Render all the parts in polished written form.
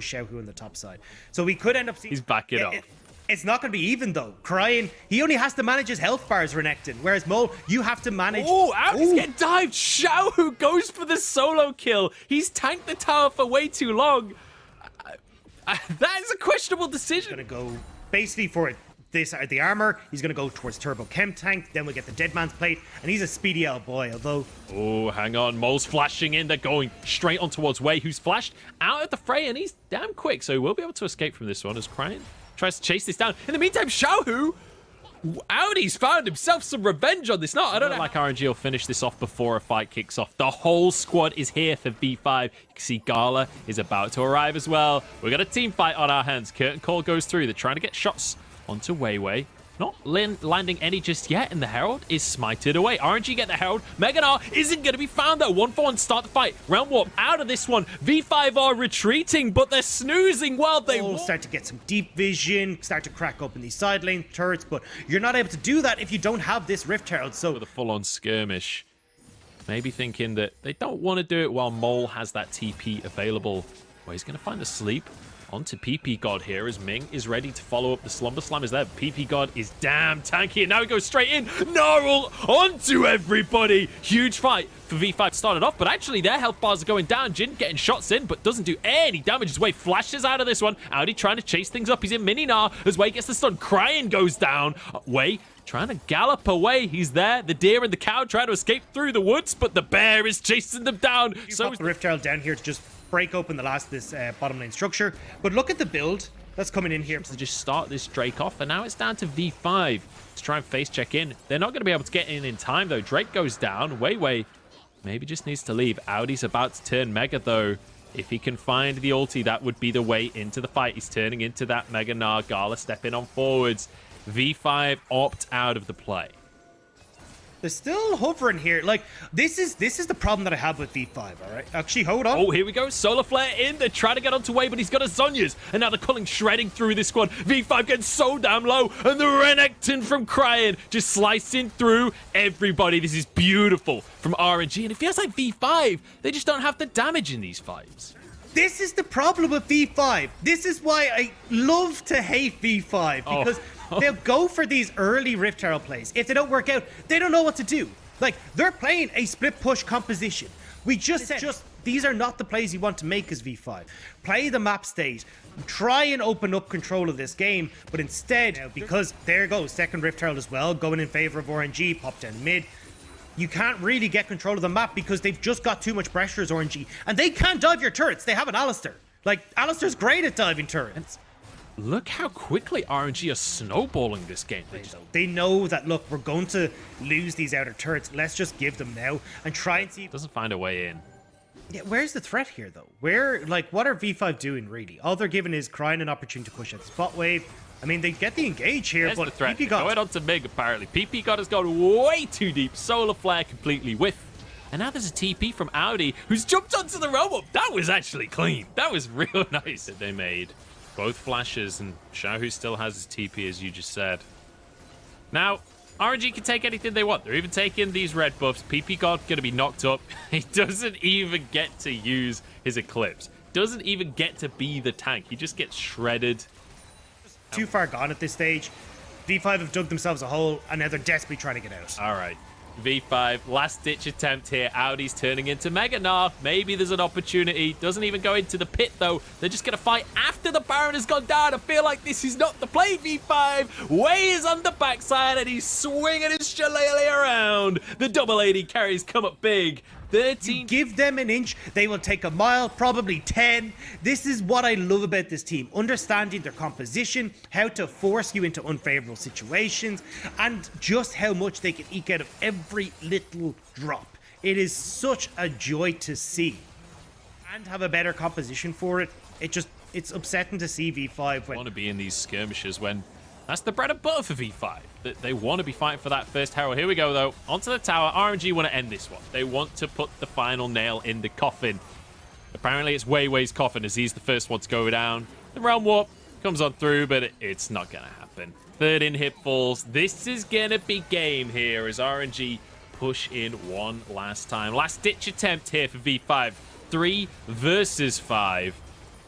Xiaohu on the top side. So we could end up seeing... He's backing up. It's not going to be even, though. Crying, he only has to manage his health bars, Renekton. Whereas Mole, you have to manage... Oh, Audi's getting dived. Xiaohu goes for the solo kill. He's tanked the tower for way too long. That is a questionable decision. He's going to go basically for the armor. He's going to go towards Turbo Chem Tank. Then we'll get the Dead Man's Plate. And he's a speedy old boy, although... Oh, hang on. Mole's flashing in. They're going straight on towards Wei, who's flashed out of the fray. And he's damn quick. So we'll be able to escape from this one as Crying tries to chase this down. In the meantime, Xiaohu, Audi's found himself some revenge on this. No, I don't know. Like RNG will finish this off before a fight kicks off. The whole squad is here for V5. You can see Gala is about to arrive as well. We've got a team fight on our hands. Curtain Call goes through. They're trying to get shots onto Wei. Not landing any just yet, and the Herald is smited away. RNG get the Herald. Meganar isn't going to be found, though. 1-for-1 start the fight. Round warp out of this one. V5 are retreating, but they're snoozing while they start to get some deep vision, start to crack open these side lane turrets, but you're not able to do that if you don't have this Rift Herald. So with a full-on skirmish, maybe thinking that they don't want to do it while Mole has that TP available. Well, he's going to find a sleep onto PP God here as Ming is ready to follow up. The Slumber Slam is there. PP God is damn tanky, and now he goes straight in. Gnarl onto everybody. Huge fight for V5 started off, but actually their health bars are going down. Jin getting shots in, but doesn't do any damage as Wei flashes out of this one. Audi trying to chase things up. He's in mini Nar as Wei gets the stun. Crying goes down. Wei trying to gallop away. He's there. The deer and the cow trying to escape through the woods, but the bear is chasing them down. So the Rift Herald down here to just break open the last of this bottom lane structure. But look at the build that's coming in here. To just start this Drake off, and now it's down to V5 to try and face check in. They're not going to be able to get in time, though. Drake goes down. Wei maybe just needs to leave. Audi's about to turn Mega, though. If he can find the ulti, that would be the way into the fight. He's turning into that Mega Nar. Gala stepping on forwards. V5 opt out of the play. They're still hovering here. Like, this is the problem that I have with V5, all right? Actually, hold on. Oh, here we go. Solar Flare in. They're trying to get onto Wei, but he's got a Zhonya's. And now they're culling shredding through this squad. V5 getting so damn low. And the Renekton from Crying just slicing through everybody. This is beautiful from RNG. And it feels like V5, they just don't have the damage in these fights. This is the problem with V5. This is why I love to hate V5. Because... they'll go for these early Rift Herald plays. If they don't work out, they don't know what to do. Like, they're playing a split push composition. We just said, these are not the plays you want to make as V5. Play the map state. Try and open up control of this game. But instead, because there goes second Rift Herald as well, going in favor of RNG, pop down mid. You can't really get control of the map because they've just got too much pressure as RNG. And they can't dive your turrets. They have an Alistar. Like, Alistar's great at diving turrets. Look how quickly RNG are snowballing this game. They know that, look, we're going to lose these outer turrets. Let's just give them now and try and see. Doesn't find a way in. Yeah, where's the threat here, though? What are V5 doing, really? All they're giving is Crying an opportunity to push at the spot wave. I mean, they get the engage here, but the threat. PP God... Going on to Mig, apparently. PP God has gone way too deep. Solar Flare completely whiff. And now there's a TP from Audi, who's jumped onto the robot. That was actually clean. That was real nice that they made. Both flashes, and Xiaohu still has his TP, as you just said. Now, RNG can take anything they want. They're even taking these red buffs. PP God going to be knocked up. He doesn't even get to use his Eclipse. Doesn't even get to be the tank. He just gets shredded. Too far gone at this stage. V5 have dug themselves a hole, and now they're desperately trying to get out. All right. V5, last ditch attempt here. Audi's turning into Mega Nar. Maybe there's an opportunity. Doesn't even go into the pit, though. They're just going to fight after the Baron has gone down. I feel like this is not the play, V5. Wei is on the backside, and he's swinging his shillelagh around. The double AD carries come up big. 13. You give them an inch, they will take a mile, probably 10. This is what I love about this team. Understanding their composition, how to force you into unfavorable situations, and just how much they can eke out of every little drop. It is such a joy to see. And have a better composition for it. It's upsetting to see V5 when... want to be in these skirmishes when that's the bread and butter for V5. They want to be fighting for that first Herald. Here we go, though. Onto the tower. RNG want to end this one. They want to put the final nail in the coffin. Apparently, it's Wei's coffin as he's the first one to go down. The Realm Warp comes on through, but it's not going to happen. Third in-hit falls. This is going to be game here as RNG push in one last time. Last-ditch attempt here for V5. 3 versus 5.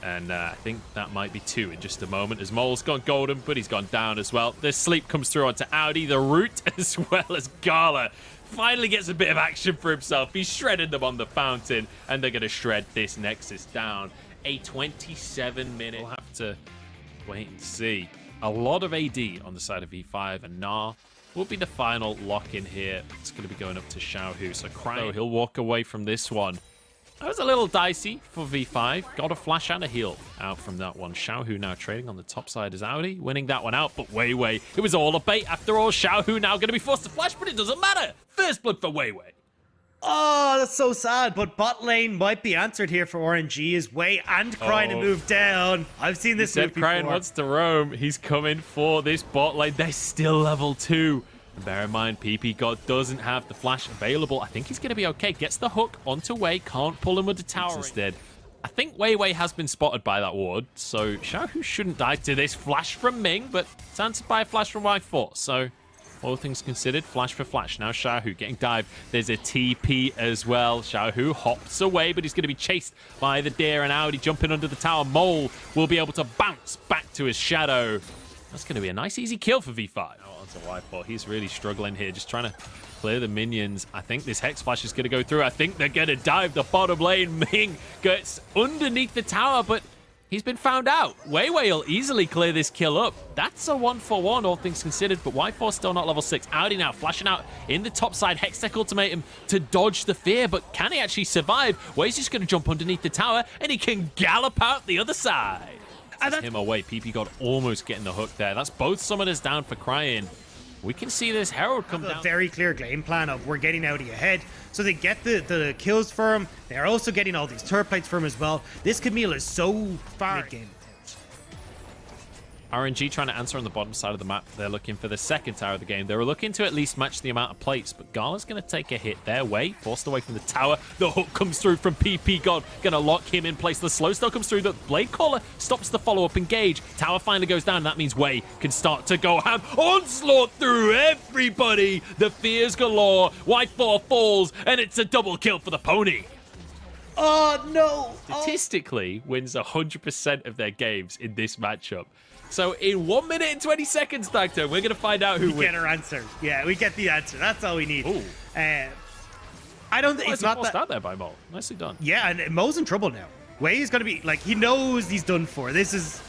And I think that might be 2 in just a moment as Mole's gone golden, but he's gone down as well. The sleep comes through onto Audi, the root, as well as Gala. Finally gets a bit of action for himself. He's shredded them on the fountain, and they're going to shred this Nexus down. A 27-minute. We'll have to wait and see. A lot of AD on the side of V5, and Nah will be the final lock-in here. It's going to be going up to Xiaohu, so Cryo, he'll walk away from this one. That was a little dicey for V5. Got a flash and a heal out from that one. Xiaohu now trading on the top side as Audi, winning that one out, but Weiwei, it was all a bait after all. Xiaohu now going to be forced to flash, but it doesn't matter. First blood for Weiwei. Oh, that's so sad. But bot lane might be answered here for RNG as Wei and Cryin to move down. I've seen this move before. Cryin wants to roam. He's coming for this bot lane. They're still level 2. And bear in mind, PP God doesn't have the flash available. I think he's going to be okay. Gets the hook onto Wei. Can't pull him with the tower instead. I think Weiwei has been spotted by that ward, so Xiaohu shouldn't die to this flash from Ming, but it's answered by a flash from Y4. So all things considered, flash for flash. Now Xiaohu getting dived. There's a TP as well. Xiaohu hops away, but he's going to be chased by the deer, and Audi jumping under the tower. Mole will be able to bounce back to his shadow. That's going to be a nice, easy kill for V5. Now onto Y4. He's really struggling here, just trying to clear the minions. I think this Hex Flash is going to go through. I think they're going to dive the bottom lane. Ming gets underneath the tower, but he's been found out. Weiwei will easily clear this kill up. That's a 1-for-1, all things considered, but Y4 still not level 6. Audi now flashing out in the top side. Hextech ultimatum to dodge the fear, but can he actually survive? Wei's just going to jump underneath the tower, and he can gallop out the other side. And that's him away. PP God almost getting the hook there. That's both summoners down for Cryin. We can see this Herald come down. A very clear game plan of we're getting Audi ahead, so they get the kills for him. They're also getting all these turret plates for him as well. This Camille is so far mid-game. RNG trying to answer on the bottom side of the map. They're looking for the second tower of the game. They were looking to at least match the amount of plates, but Gala's going to take a hit their way, forced away from the tower. The hook comes through from PP God, going to lock him in place. The slow still comes through. The Blade Caller stops the follow-up engage. Tower finally goes down. That means Wei can start to go ham. Onslaught through everybody. The fears galore. Y4 falls, and it's a double kill for the pony. Oh, no. Statistically, wins 100% of their games in this matchup. So in 1 minute and 20 seconds, Doctor, we're going to find out who wins. We get our answer. Yeah, we get the answer. That's all we need. I don't think it's not that. Out there by Mo. Nicely done. Yeah, and Mo's in trouble now. Wei is going to be, like, he knows he's done for. This is...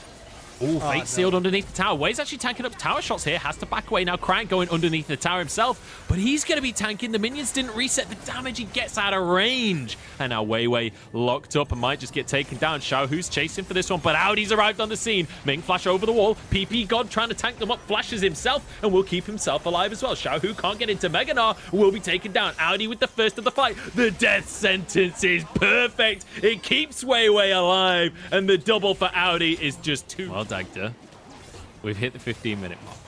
Oh, fate sealed underneath the tower. Wei's actually tanking up tower shots here. Has to back away now. Crank going underneath the tower himself. But he's going to be tanking. The minions didn't reset the damage. He gets out of range. And now Weiwei locked up and might just get taken down. Xiaohu's chasing for this one, but Audi's arrived on the scene. Ming flash over the wall. PP God trying to tank them up. Flashes himself and will keep himself alive as well. Xiaohu can't get into Mega Gnar. Will be taken down. Audi with the first of the fight. The death sentence is perfect. It keeps Weiwei alive. And the double for Audi is just 2. Well, Dagda, we've hit the 15-minute mark.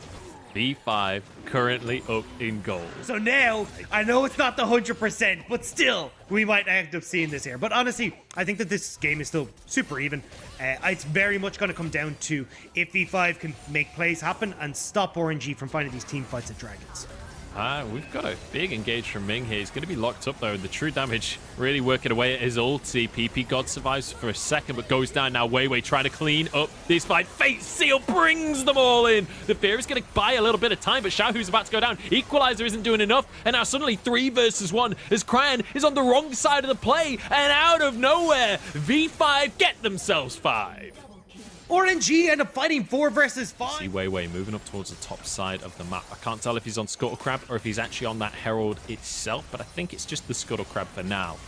V5 currently up in gold. So now, I know it's not the 100%, but still, we might end up seeing this here. But honestly, I think that this game is still super even. It's very much going to come down to if V5 can make plays happen and stop RNG from finding these team fights at Dragons. We've got a big engage from Ming here. He's going to be locked up, though. The true damage really working away at his ulti. PP God survives for a second, but goes down now. Weiwei trying to clean up this fight. Fate Seal brings them all in. The Fear is going to buy a little bit of time, but Xiaohu's about to go down. Equalizer isn't doing enough, and now suddenly 3 versus 1 as Cryin is on the wrong side of the play, and out of nowhere, V5 get themselves 5. RNG end up fighting 4 versus 5. See Weiwei moving up towards the top side of the map. I can't tell if he's on Scuttle Crab or if he's actually on that Herald itself, but I think it's just the Scuttle Crab for now.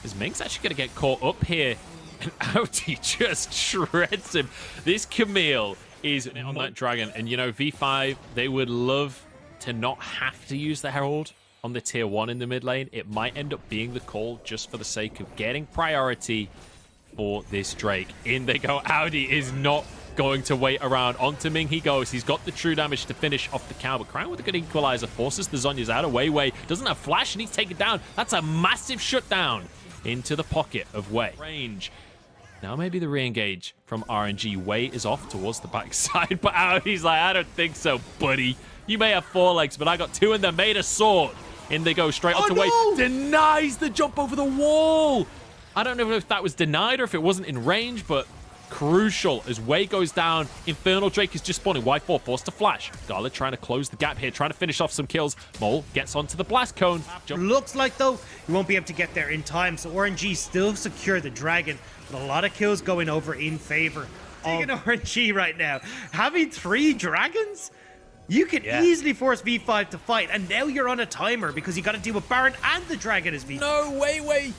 As Ming's actually going to get caught up here, and Audi just shreds him. This Camille is on that dragon, and you know, V5, they would love to not have to use the Herald on the tier 1 in the mid lane. It might end up being the call just for the sake of getting priority for this Drake. In they go. Audi is not going to wait around. Onto Ming he goes. He's got the true damage to finish off the cow, but Crown with a good equalizer forces the Zhonya's out of Weiwei. Doesn't have flash and he's taken down. That's a massive shutdown into the pocket of Wei. Range. Now maybe the re-engage from RNG. Wei is off towards the backside, but Audi's like, I don't think so, buddy. You may have 4 legs, but I got 2 and they're made of sword. In they go straight onto Wei. Denies the jump over the wall. I don't know if that was denied or if it wasn't in range, but crucial as Wei goes down. Infernal Drake is just spawning. Y4 forced to flash. Gala trying to close the gap here, trying to finish off some kills. Mole gets onto the blast cone. Looks like, though, you won't be able to get there in time, so RNG still secure the dragon, but a lot of kills going over in favor of RNG right now. Having 3 dragons? You could easily force V5 to fight, and now you're on a timer because you got to deal with Baron and the dragon as V5. No, Wei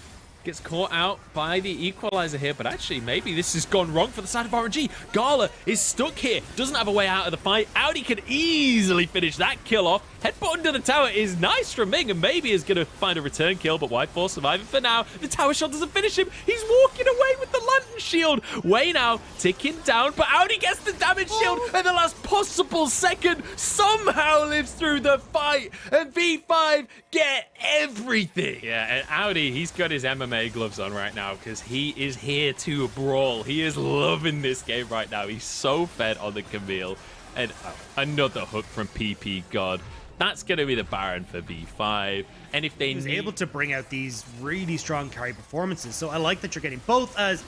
gets caught out by the equalizer here, but actually maybe this has gone wrong for the side of RNG. Gala is stuck here, doesn't have a way out of the fight. Audi could easily finish that kill off. Headbutt under the tower is nice from Ming, and maybe is going to find a return kill, but Y4 surviving for now. The tower shot doesn't finish him. He's walking away with the lantern shield. Wei now ticking down, but Audi gets the damage shield at the last possible second. Somehow lives through the fight, and V5 get everything. Yeah, and Audi, he's got his MMA gloves on right now because he is here to brawl. He is loving this game right now. He's so fed on the Camille. And another hook from PP God. That's going to be the Baron for V5. And if they was able to bring out these really strong carry performances, so I like that you're getting both as...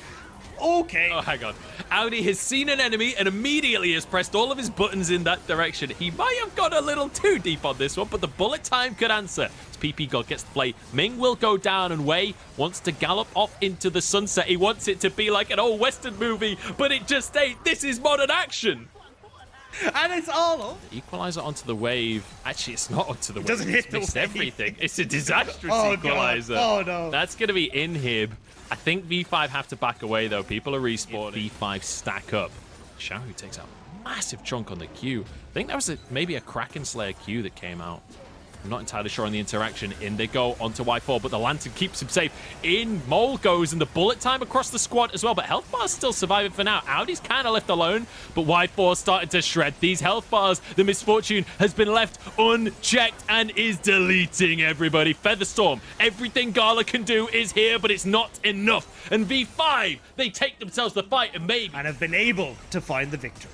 Okay. Oh, hang on. Audi has seen an enemy and immediately has pressed all of his buttons in that direction. He might have gone a little too deep on this one, but the bullet time could answer. As PP God gets the play, Ming will go down, and Wei wants to gallop off into the sunset. He wants it to be like an old Western movie, but it just ain't. This is modern action. And it's all over. Equalizer onto the wave. Actually, it's not onto the wave. Doesn't hit it's missed the wave. everything. It's a disastrous Oh, equalizer. God. Oh, no. That's going to be inhib. I think V5 have to back away, though. People are respawning. V5 stack up. Xiaohu takes out a massive chunk on the Q. I think that was maybe a Kraken Slayer Q that came out. I'm not entirely sure on the interaction. In they go onto Y4, but the lantern keeps him safe. In Mole goes, and the bullet time across the squad as well, but health bars still surviving for now. Audi's kind of left alone, but Y4 started to shred these health bars. The Misfortune has been left unchecked and is deleting everybody. Featherstorm, everything Gala can do is here, but it's not enough. And V5, they take themselves the fight and maybe... And have been able to find the victory.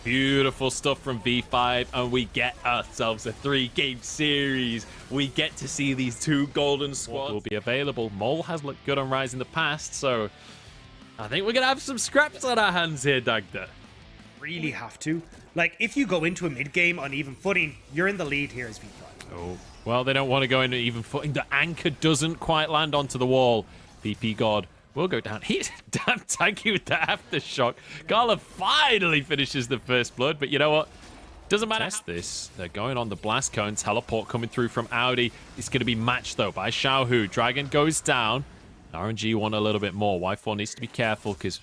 Beautiful stuff from V5, and we get ourselves a 3-game series. We get to see these 2 golden squads will be available. Mole has looked good on Rise in the past, so I think we're going to have some scraps on our hands here, Dagda. Really have to. Like, if you go into a mid-game on even footing, you're in the lead here as V5. Oh, well, they don't want to go into even footing. The anchor doesn't quite land onto the wall. VP God will go down. He's damn tanky with the aftershock. Gala finally finishes the first blood, but you know what? Doesn't matter. Test this. They're going on the blast cone. Teleport coming through from Audi. It's going to be matched, though, by Xiaohu. Dragon goes down. RNG want a little bit more. Y4 needs to be careful because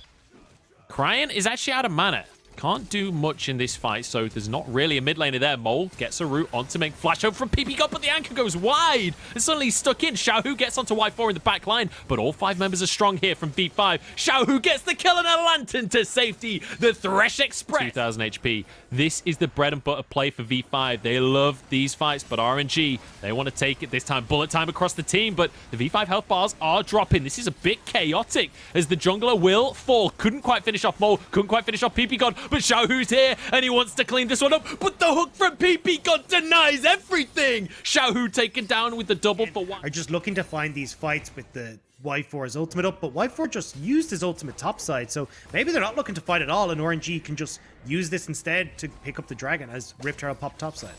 Cryan is actually out of mana. Can't do much in this fight, so there's not really a mid laner there. Mole gets a root onto make flash over from PP God, but the anchor goes wide. And suddenly he's stuck in. Xiaohu gets onto Y4 in the back line, but all 5 members are strong here from V5. Xiaohu gets the kill and a lantern to safety. The Thresh Express. 2000 HP. This is the bread and butter play for V5. They love these fights, but RNG, they want to take it this time. Bullet time across the team, but the V5 health bars are dropping. This is a bit chaotic as the jungler will fall. Couldn't quite finish off Mole, couldn't quite finish off PP God, but Xiaohu's here and he wants to clean this one up, but the hook from PP God denies everything. Xiaohu taken down with the double for 1. Are just looking to find these fights with the Y4's ultimate up, but Y4 just used his ultimate topside, so maybe they're not looking to fight at all, and RNG can just use this instead to pick up the dragon as Rift Herald pop topside.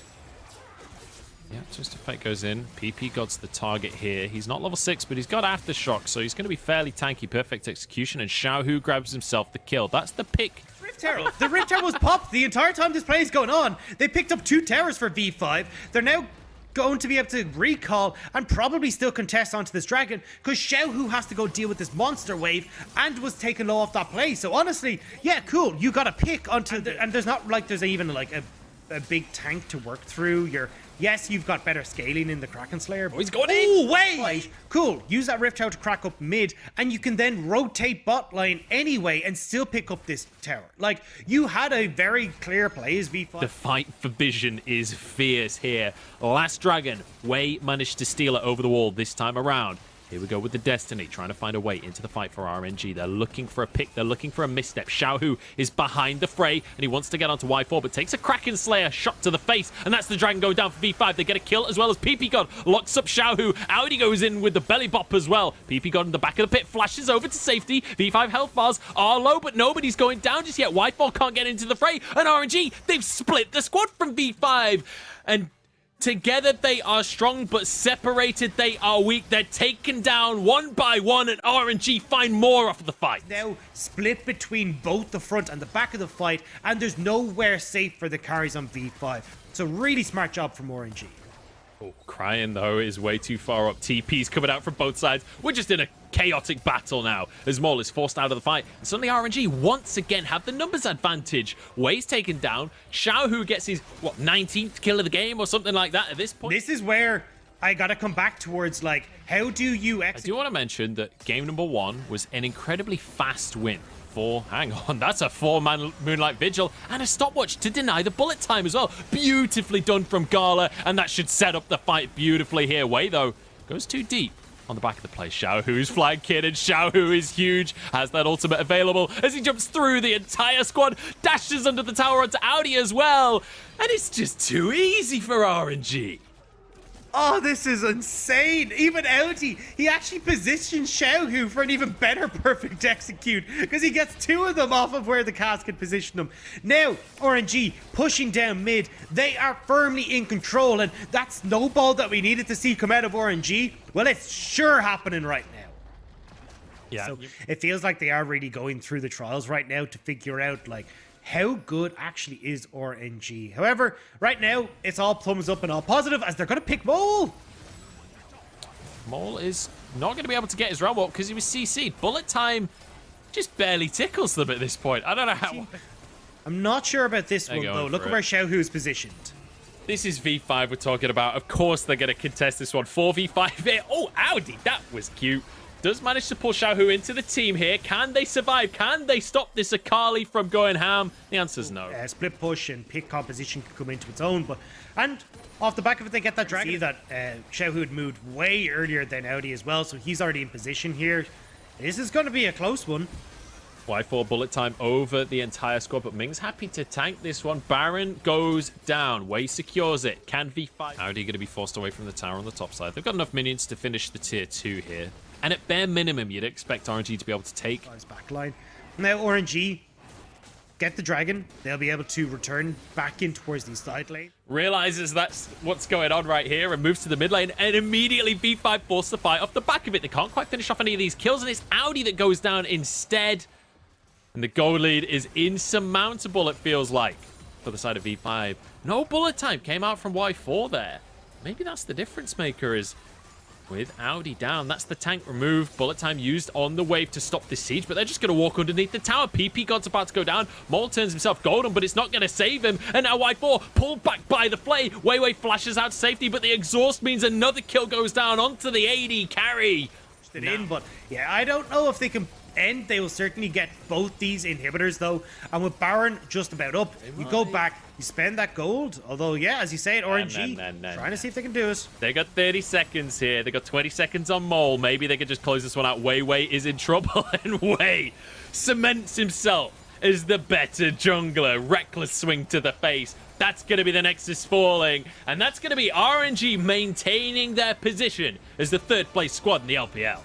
Yeah, Twisted Fate goes in. PP God's the target here. He's not level 6, but he's got Aftershock, so he's going to be fairly tanky. Perfect execution, and Xiaohu grabs himself the kill. That's the pick. Rift Herald. The Rift Herald was popped the entire time this play is going on. They picked up 2 towers for V5. They're now going to be able to recall and probably still contest onto this dragon because Xiaohu has to go deal with this monster wave and was taken low off that play. So honestly, yeah, cool. You got to pick onto and there's not like there's even like a big tank to work through. Yes, you've got better scaling in the Kraken Slayer. Oh, he's going in! Wait! Cool. Use that Rift Tower to crack up mid, and you can then rotate bot line anyway and still pick up this tower. Like, you had a very clear play as V5. The fight for vision is fierce here. Last Dragon, Wei managed to steal it over the wall this time around. Here we go with the Destiny, trying to find a way into the fight for RNG. They're looking for a pick. They're looking for a misstep. Xiaohu is behind the fray, and he wants to get onto Y4, but takes a Kraken Slayer shot to the face, and that's the Dragon going down for V5. They get a kill as well as PP God locks up Xiaohu. Audi goes in with the belly bop as well. PP God in the back of the pit flashes over to safety. V5 health bars are low, but nobody's going down just yet. Y4 can't get into the fray, and RNG, they've split the squad from V5. And together they are strong, but separated they are weak. They're taken down one by one, and RNG find more off of the fight. Now split between both the front and the back of the fight, and there's nowhere safe for the carries on V5. So really smart job from RNG. Oh, Crying, though, is way too far up. TP's coming out from both sides. We're just in a chaotic battle now as Maul is forced out of the fight. And suddenly RNG once again have the numbers advantage. Way's taken down. Xiaohu gets his, 19th kill of the game or something like that at this point. This is where I gotta come back towards, like, how do you I do want to mention that game number 1 was an incredibly fast win. Hang on, that's a 4-man Moonlight Vigil and a stopwatch to deny the bullet time as well. Beautifully done from Gala, and that should set up the fight beautifully here. Way, though, goes too deep on the back of the play. Xiaohu's flanking, and Xiaohu is huge, has that ultimate available as he jumps through the entire squad, dashes under the tower onto Audi as well, and it's just too easy for RNG. Oh, this is insane. Even Audi, he actually positions Xiaohu for an even better perfect execute because he gets 2 of them off of where the casket positioned them. Now, RNG pushing down mid. They are firmly in control, and that snowball that we needed to see come out of RNG, well, it's sure happening right now. Yeah. So it feels like they are really going through the trials right now to figure out, like, how good actually is RNG. However, right now, it's all thumbs up and all positive as they're going to pick Maul. Maul is not going to be able to get his realm up because he was CC'd. Bullet time just barely tickles them at this point. I don't know how. I'm not sure about this one, though. Look at where Xiaohu is positioned. This is V5 we're talking about. Of course they're going to contest this one. 4v5 here. Oh, Audi, that was cute. Does manage to pull Xiaohu into the team here. Can they survive? Can they stop this Akali from going ham? The answer's no. Split push and pick composition can come into its own, and off the back of it, they get that dragon. See that Xiaohu had moved way earlier than Audi as well, so he's already in position here. This is going to be a close one. Y4 bullet time over the entire squad, but Ming's happy to tank this one. Baron goes down. Wei secures it. Can V5? Audi going to be forced away from the tower on the top side. They've got enough minions to finish the tier 2 here. And at bare minimum, you'd expect RNG to be able to take his backline. Now RNG get the dragon. They'll be able to return back in towards the side lane. Realizes that's what's going on right here and moves to the mid lane, and immediately V5 force the fight off the back of it. They can't quite finish off any of these kills, and it's Audi that goes down instead. And the goal lead is insurmountable, it feels like, for the side of V5. No bullet time came out from Y4 there. Maybe that's the difference maker, is with Audi down. That's the tank removed. Bullet time used on the wave to stop this siege, but they're just going to walk underneath the tower. PP God's about to go down. Maul turns himself golden, but it's not going to save him. And now Y4 pulled back by the flay. Wei flashes out safety, but the exhaust means another kill goes down onto the AD carry. But yeah, I don't know if they can end. They will certainly get both these inhibitors, though. And with Baron just about up, you go back, you spend that gold. Although, yeah, as you say, RNG trying to see if they can do it. They got 30 seconds here. They got 20 seconds on Maul. Maybe they could just close this one out. Wei is in trouble, and Wei cements himself as the better jungler. Reckless swing to the face. That's going to be the Nexus falling, and that's going to be RNG maintaining their position as the 3rd place squad in the LPL.